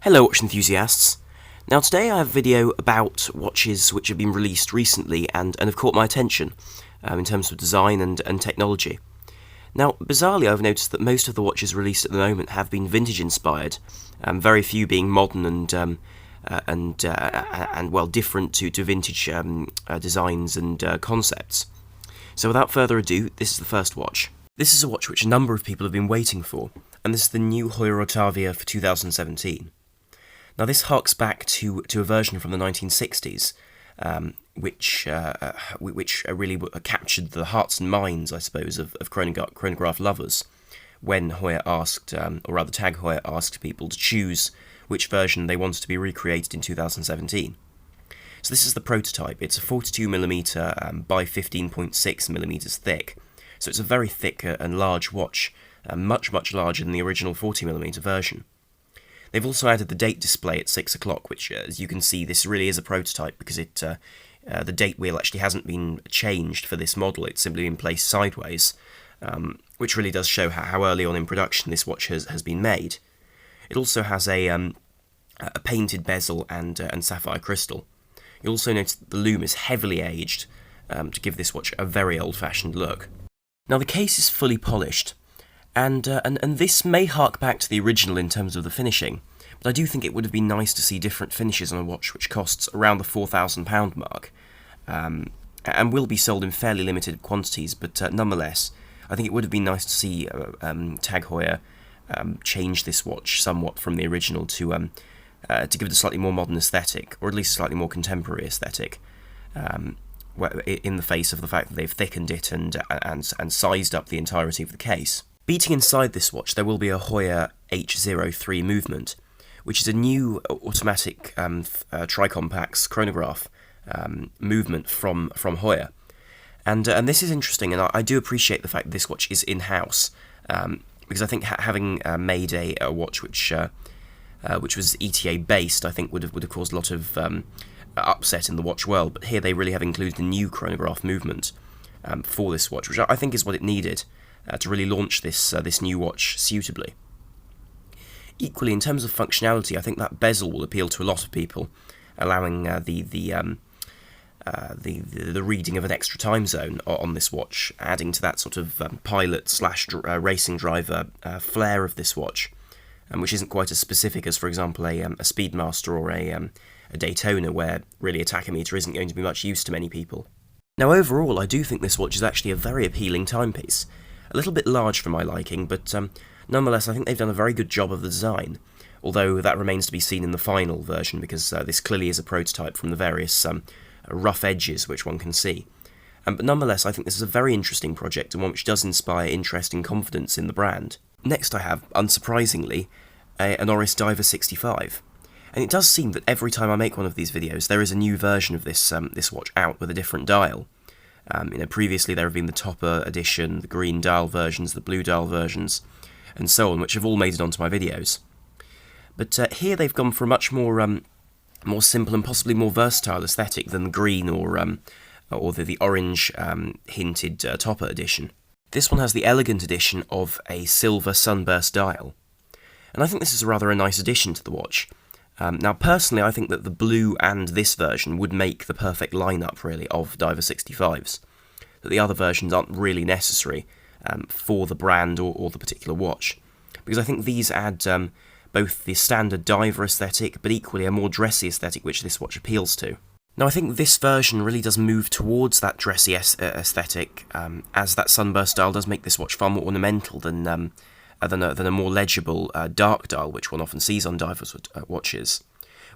Hello watch enthusiasts. Now today I have a video about watches which have been released recently and have caught my attention in terms of design and technology. Now bizarrely I've noticed that most of the watches released at the moment have been vintage inspired, very few being modern and well different to vintage designs and concepts. So without further ado, this is the first watch. This is a watch which a number of people have been waiting for, and this is the new Heuer Otavia for 2017. Now this harks back to a version from the 1960s, which really captured the hearts and minds, I suppose, of chronograph lovers, when Heuer asked, or rather Tag Heuer asked people to choose which version they wanted to be recreated in 2017. So this is the prototype. It's a 42mm by 15.6mm thick, so it's a very thick and large watch, much larger than the original 40mm version. They've also added the date display at 6 o'clock, which, as you can see, this really is a prototype because the date wheel actually hasn't been changed for this model. It's simply been placed sideways, which really does show how early on in production this watch has been made. It also has a painted bezel and sapphire crystal. You'll also notice that the lume is heavily aged to give this watch a very old-fashioned look. Now the case is fully polished, and this may hark back to the original in terms of the finishing, but I do think it would have been nice to see different finishes on a watch which costs around the £4,000 mark, and will be sold in fairly limited quantities, but nonetheless, I think it would have been nice to see Tag Heuer change this watch somewhat from the original to give it a slightly more modern aesthetic, or at least a slightly more contemporary aesthetic, in the face of the fact that they've thickened it and sized up the entirety of the case. Beating inside this watch, there will be a Heuer H03 movement, which is a new automatic tricompax chronograph movement from Heuer. And this is interesting, and I do appreciate the fact that this watch is in-house, because I think having made a watch which was ETA based, I think would have caused a lot of upset in the watch world. But here they really have included a new chronograph movement for this watch, which I think is what it needed to really launch this new watch suitably. Equally, in terms of functionality, I think that bezel will appeal to a lot of people, allowing the reading of an extra time zone on this watch, adding to that sort of pilot/racing driver flair of this watch, which isn't quite as specific as, for example, a Speedmaster or a Daytona, where really a tachometer isn't going to be much use to many people. Now overall, I do think this watch is actually a very appealing timepiece. A little bit large for my liking, but nonetheless I think they've done a very good job of the design, although that remains to be seen in the final version, because this clearly is a prototype from the various rough edges which one can see. But nonetheless, I think this is a very interesting project, and one which does inspire interest and confidence in the brand. Next I have, unsurprisingly, an Oris Diver 65. And it does seem that every time I make one of these videos, there is a new version of this watch out with a different dial. Previously there have been the Topper edition, the green dial versions, the blue dial versions, and so on, which have all made it onto my videos. But here they've gone for a much more simple and possibly more versatile aesthetic than the green or the orange hinted Topper edition. This one has the elegant addition of a silver sunburst dial, and I think this is rather a nice addition to the watch. Now personally I think that the blue and this version would make the perfect lineup really of Diver 65s, that the other versions aren't really necessary for the brand or the particular watch, because I think these add both the standard diver aesthetic but equally a more dressy aesthetic which this watch appeals to. Now I think this version really does move towards that dressy aesthetic, as that sunburst dial does make this watch far more ornamental than a more legible dark dial which one often sees on divers watches,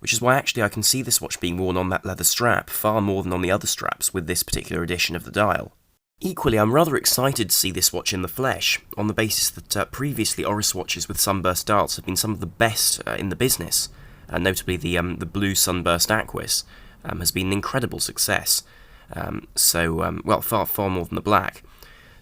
which is why actually I can see this watch being worn on that leather strap far more than on the other straps with this particular edition of the dial. Equally, I'm rather excited to see this watch in the flesh, on the basis that previously Oris watches with sunburst dials have been some of the best in the business, notably the blue sunburst Aquis has been an incredible success, far more than the black.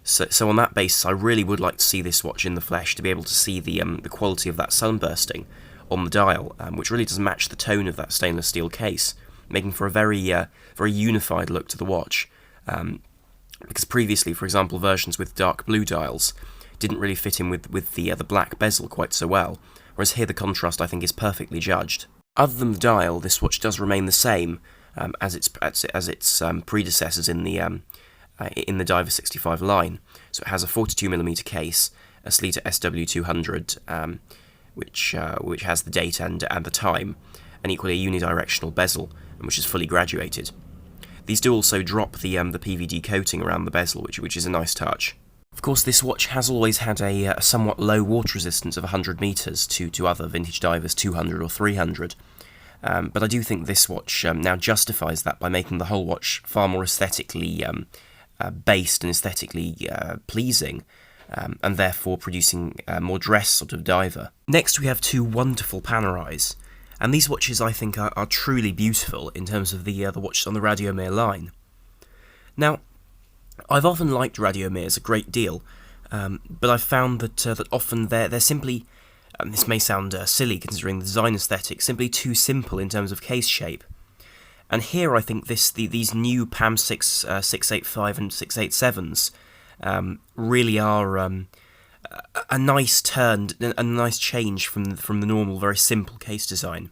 So on that basis, I really would like to see this watch in the flesh, to be able to see the quality of that sunbursting on the dial, which really does match the tone of that stainless steel case, making for a very unified look to the watch. Because previously, for example, versions with dark blue dials didn't really fit in with the black bezel quite so well, whereas here the contrast I think is perfectly judged. Other than the dial, this watch does remain the same as its predecessors in the Diver 65 line. So it has a 42mm case, a Sleater SW200, which has the date and the time, and equally a unidirectional bezel, which is fully graduated. These do also drop the PVD coating around the bezel, which is a nice touch. Of course, this watch has always had a somewhat low water resistance of 100 metres to other vintage divers 200 or 300. But I do think this watch now justifies that by making the whole watch far more aesthetically based and aesthetically pleasing, and therefore producing a more dressed sort of diver. Next we have two wonderful Panerai's, and these watches I think are truly beautiful in terms of the watches on the Radiomir line. Now, I've often liked Radiomirs a great deal, but I've found that often they're simply, and this may sound silly considering the design aesthetic, simply too simple in terms of case shape. And here I think these new PAM 685 and 687s really are a nice turn, a nice change from the normal, very simple case design.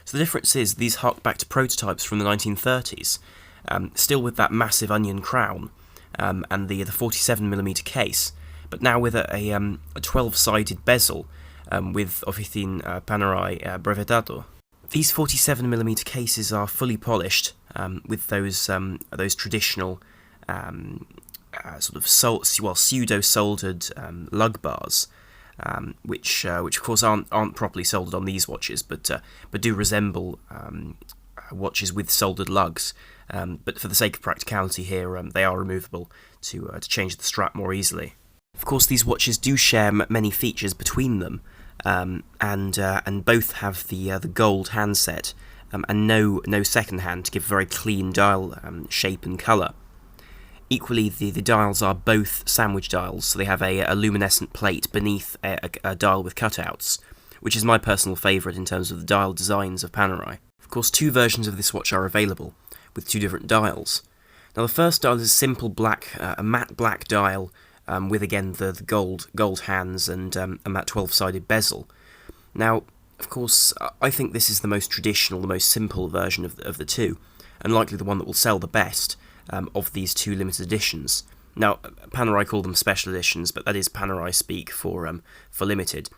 So the difference is these hark back to prototypes from the 1930s, still with that massive onion crown and the 47mm case, but now with a 12-sided bezel with Oficina Panerai Brevetado. These 47mm cases are fully polished with those traditional sort of pseudo-soldered lug bars, which of course aren't properly soldered on these watches, but do resemble watches with soldered lugs. But for the sake of practicality here, they are removable to change the strap more easily. Of course, these watches do share many features between them, and both have the gold handset and no second hand to give a very clean dial shape and colour. Equally, the dials are both sandwich dials, so they have a luminescent plate beneath a dial with cutouts, which is my personal favourite in terms of the dial designs of Panerai. Of course, two versions of this watch are available, with two different dials. Now, the first dial is a simple a matte black dial with, again, the gold hands and that 12-sided bezel. Now, of course, I think this is the most traditional, the most simple version of the two, and likely the one that will sell the best of these two limited editions. Now, Panerai call them special editions, but that is Panerai speak for limited.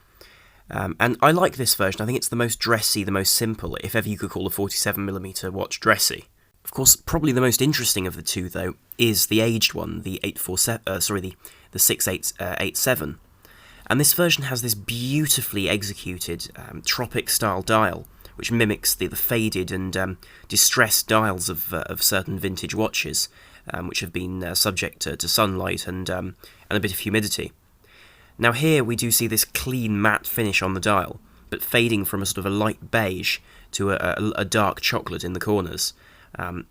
And I like this version. I think it's the most dressy, the most simple, if ever you could call a 47mm watch dressy. Of course, probably the most interesting of the two, though, is the aged one, the 6887. And this version has this beautifully executed tropic-style dial, which mimics the faded and distressed dials of certain vintage watches, which have been subject to sunlight and a bit of humidity. Now here we do see this clean matte finish on the dial, but fading from a sort of a light beige to a dark chocolate in the corners,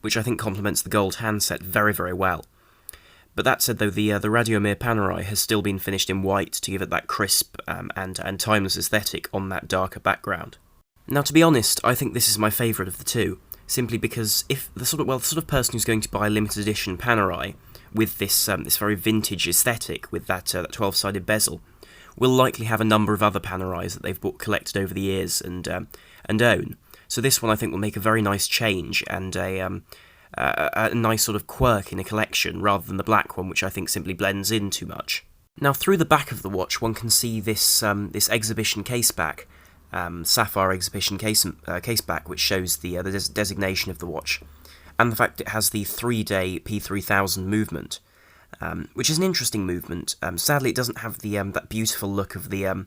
which I think complements the gold handset very, very well. But that said, though, the Radiomir Panerai has still been finished in white to give it that crisp and timeless aesthetic on that darker background. Now, to be honest, I think this is my favourite of the two, simply because if the sort of person who's going to buy a limited edition Panerai with this very vintage aesthetic with that 12-sided bezel will likely have a number of other Panerais that they've collected over the years and own. So this one I think will make a very nice change and a nice sort of quirk in a collection rather than the black one, which I think simply blends in too much. Now, through the back of the watch, one can see this exhibition caseback. Sapphire exhibition caseback, which shows the designation of the watch, and the fact it has the 3-day P3000 movement, which is an interesting movement. Sadly, it doesn't have the that beautiful look of the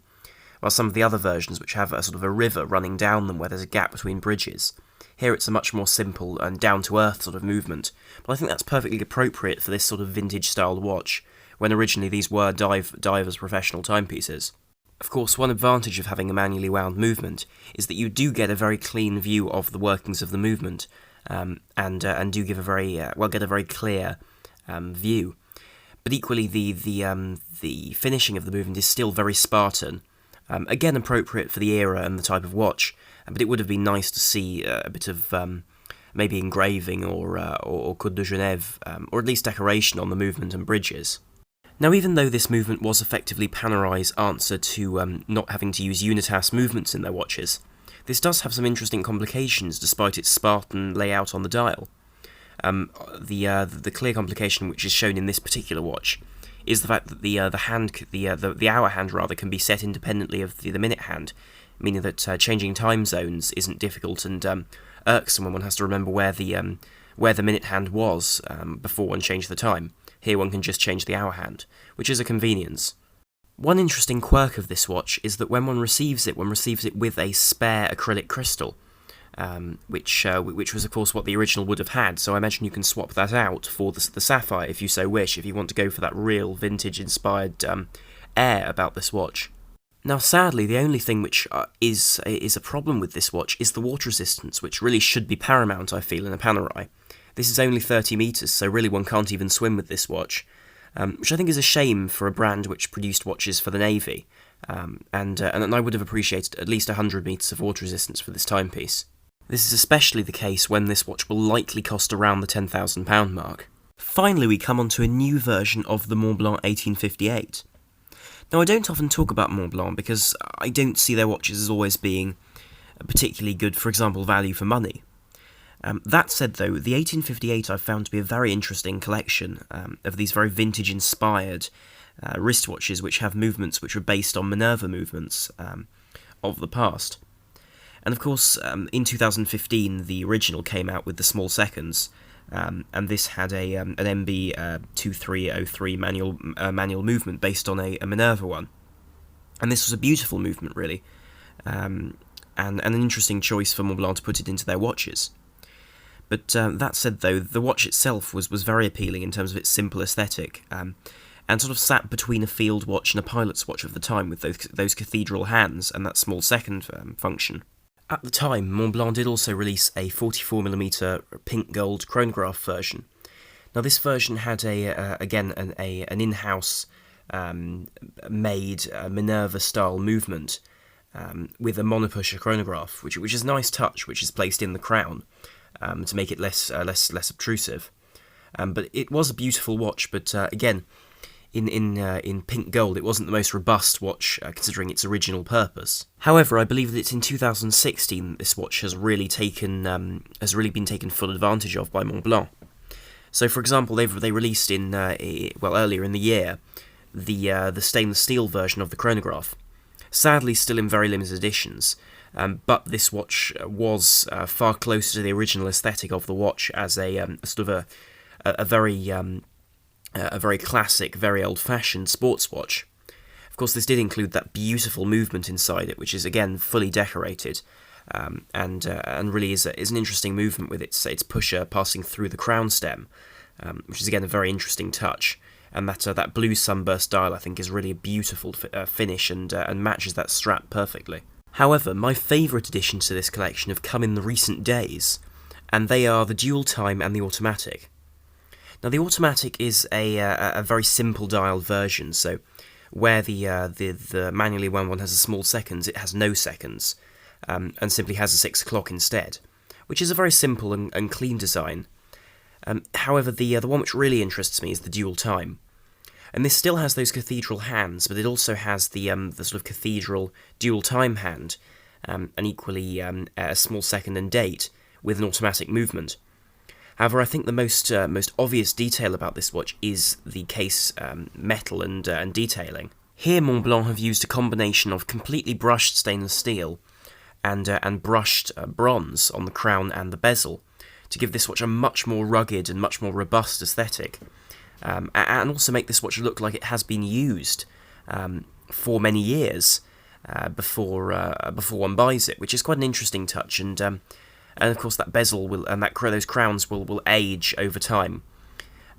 some of the other versions, which have a sort of a river running down them where there's a gap between bridges. Here it's a much more simple and down-to-earth sort of movement, but I think that's perfectly appropriate for this sort of vintage-styled watch, when originally these were divers' professional timepieces. Of course, one advantage of having a manually wound movement is that you do get a very clean view of the workings of the movement, and do give a very clear view. But equally, the finishing of the movement is still very Spartan. Again, appropriate for the era and the type of watch, but it would have been nice to see a bit of maybe engraving or Code de Genève, or at least decoration on the movement and bridges. Now, even though this movement was effectively Panerai's answer to not having to use Unitas movements in their watches, this does have some interesting complications despite its Spartan layout on the dial. The clear complication which is shown in this particular watch is the fact that the hour hand rather can be set independently of the minute hand, meaning that changing time zones isn't difficult and irksome when one has to remember where the minute hand was before one changed the time. Here one can just change the hour hand, which is a convenience. One interesting quirk of this watch is that when one receives it with a spare acrylic crystal, which was of course what the original would have had, so I imagine you can swap that out for the sapphire if you so wish, if you want to go for that real vintage-inspired air about this watch. Now sadly, the only thing which is a problem with this watch is the water resistance, which really should be paramount, I feel, in a Panerai. This is only 30 metres, so really one can't even swim with this watch, which I think is a shame for a brand which produced watches for the Navy, and I would have appreciated at least 100 metres of water resistance for this timepiece. This is especially the case when this watch will likely cost around the £10,000 mark. Finally, we come on to a new version of the Montblanc 1858. Now, I don't often talk about Montblanc because I don't see their watches as always being particularly good, for example, value for money. That said, though, the 1858 I've found to be a very interesting collection of these very vintage-inspired wristwatches which have movements which are based on Minerva movements of the past. And of course, in 2015, the original came out with the small seconds, and this had an MB 2303 manual movement based on a Minerva one. And this was a beautiful movement, really, and an interesting choice for Montblanc to put it into their watches. But that said, though, the watch itself was very appealing in terms of its simple aesthetic, and sort of sat between a field watch and a pilot's watch of the time with those cathedral hands and that small second function. At the time, Montblanc did also release a 44mm pink gold chronograph version. Now, this version had an in-house made Minerva-style movement with a monopusher chronograph, which is a nice touch, which is placed in the crown to make it less obtrusive. But it was a beautiful watch. But again, in pink gold, it wasn't the most robust watch considering its original purpose. However, I believe that it's in 2016 that this watch has really been taken full advantage of by Montblanc. So, for example, they released earlier in the year the stainless steel version of the chronograph. Sadly, still in very limited editions. But this watch was far closer to the original aesthetic of the watch as a very classic, very old-fashioned sports watch. Of course, this did include that beautiful movement inside it, which is again fully decorated, and really is an interesting movement with its pusher passing through the crown stem, which is again a very interesting touch. And that blue sunburst dial, I think, is really a beautiful finish and matches that strap perfectly. However, my favourite additions to this collection have come in the recent days, and they are the dual time and the automatic. Now, the automatic is a very simple dial version, so where the manually wound one has a small seconds, it has no seconds, and simply has a 6 o'clock instead, which is a very simple and clean design. However, the one which really interests me is the dual time. And this still has those cathedral hands, but it also has the sort of cathedral dual time hand, and equally a small second and date with an automatic movement. However, I think the most obvious detail about this watch is the case metal and detailing. Here, Montblanc have used a combination of completely brushed stainless steel and brushed bronze on the crown and the bezel to give this watch a much more rugged and much more robust aesthetic. And also make this watch look like it has been used for many years before one buys it, which is quite an interesting touch. And of course that bezel those crowns will age over time,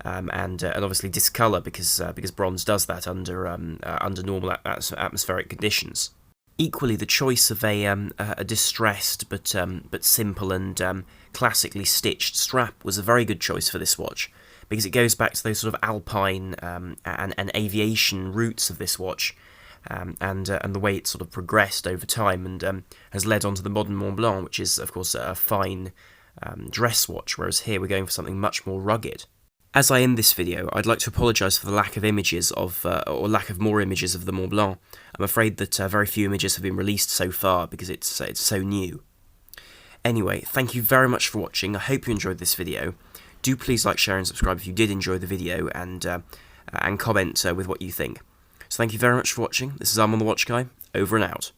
and obviously discolour because bronze does that under normal atmospheric conditions. Equally, the choice of a distressed but simple and classically stitched strap was a very good choice for this watch, because it goes back to those sort of alpine and aviation roots of this watch, and the way it's sort of progressed over time and has led on to the modern Montblanc, which is, of course, a fine dress watch, whereas here we're going for something much more rugged. As I end this video, I'd like to apologise for the lack of images of, or lack of more images of the Mont Blanc. I'm afraid that very few images have been released so far because it's so new. Anyway, thank you very much for watching. I hope you enjoyed this video. Do please like, share and subscribe if you did enjoy the video, and comment with what you think. So thank you very much for watching. This is I'm on the Watch Guy, over and out.